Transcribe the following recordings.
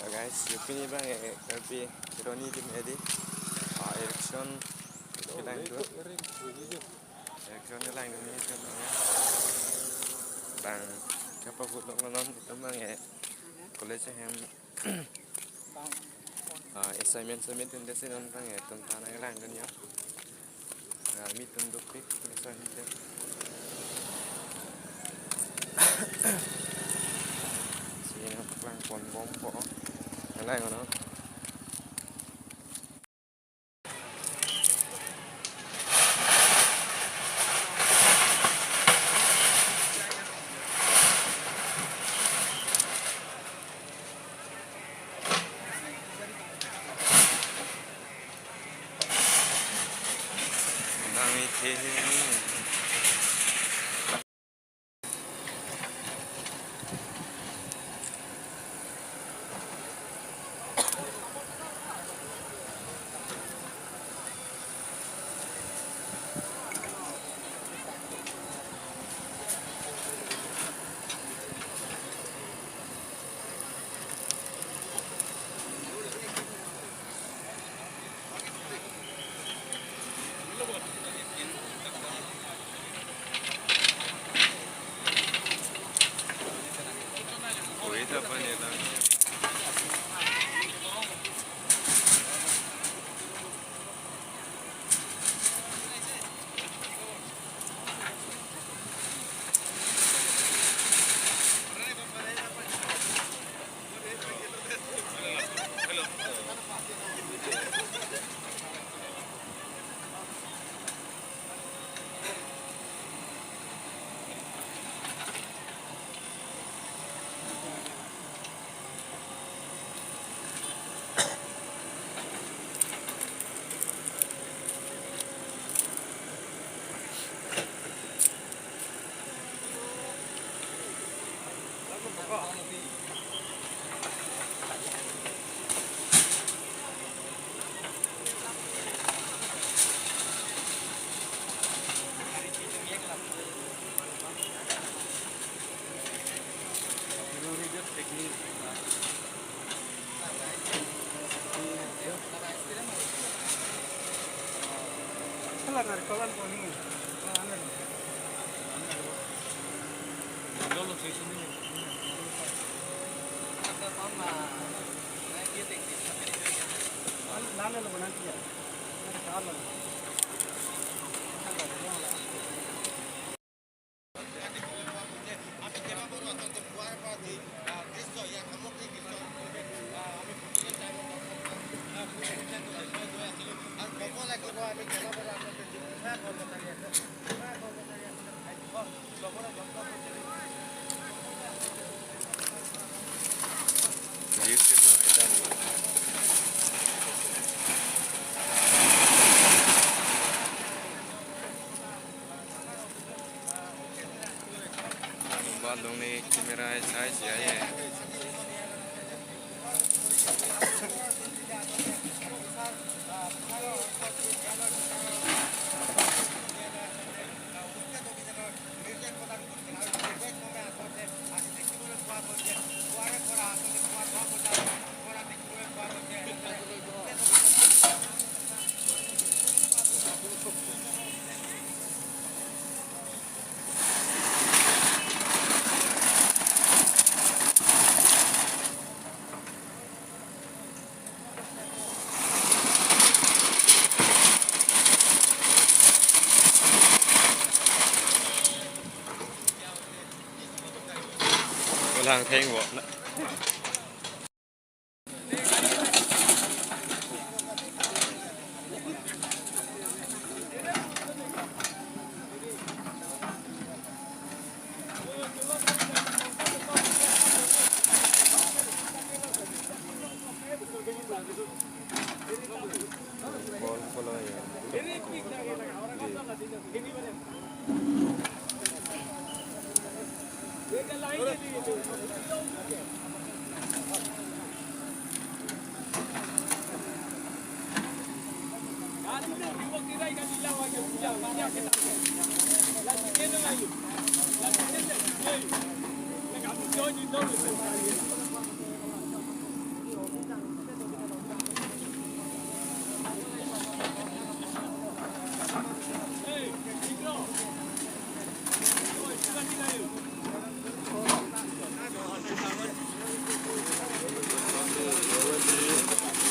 guys, Yupi ni bang Yupi Kironi tim edi election lain tu election lain tu ni kan bang siapa pun non itu bang college yang assignment tu desi non bang tentang lain kan ya meet untuk pik assignment sini bang pon bom po lain kan Bandung ni kamera size ya ya. Lang thêm bộ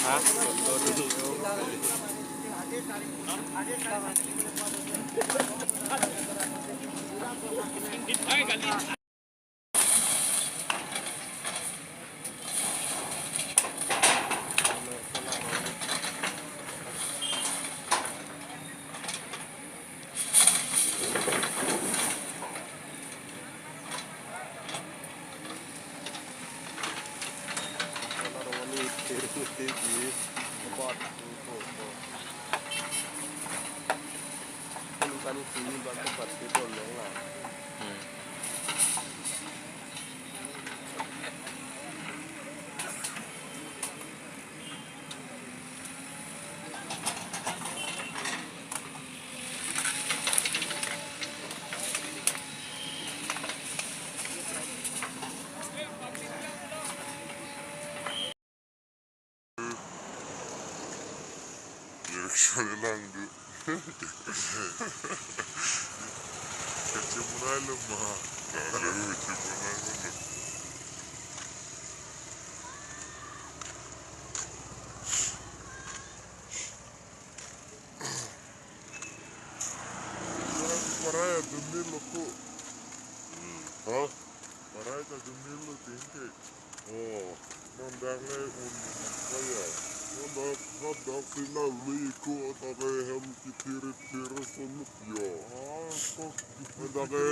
Hah? Kan sini buat tempat itu yang lah. Direksiyonu landu. Kecimunalım mı? Lalu kecimunalım mı? Paraya dumilo ko. Ha? Paraya ka dumilo tingke. Oh, mandangay kaya. Nadak sila liko atake hem kitiri-tiri sunut yo. Oh, kok atake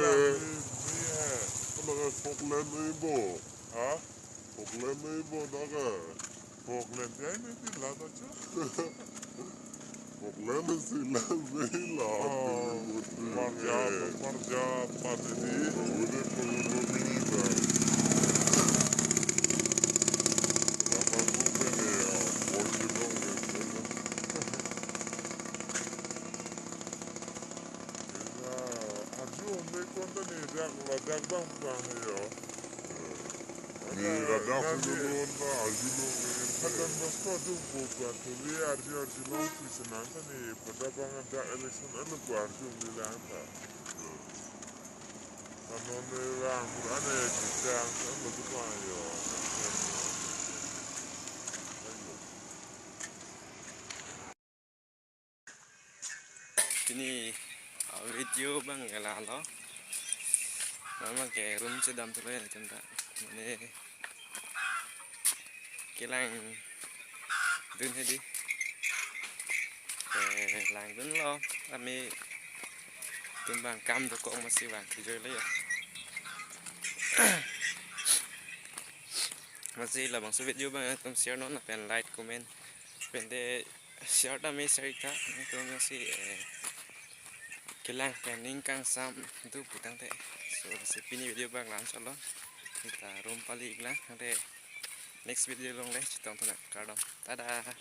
Falkland ibo. Ha? Falkland ibo atake. Falkland ya ini tidak aja. Falkland sila sila. Oh, marja patidi. Udah pengen minta. Ini video bang gala lo. Mama kayak room sedam tuh ya cinta. Ini kilang dun hedi. Lang dun lo. Kami dun bang cam tuh kok masih bang kerja lah ya. Masih lah bang so video bang tum share non pen like comment. Pende share ta me share ta. Itu masih kilang planning kang sam itu putang teh. So si pini video bang langsung lo. Kita room pali iklan nanti next video long leh citong tuh nak kadang. Dadah.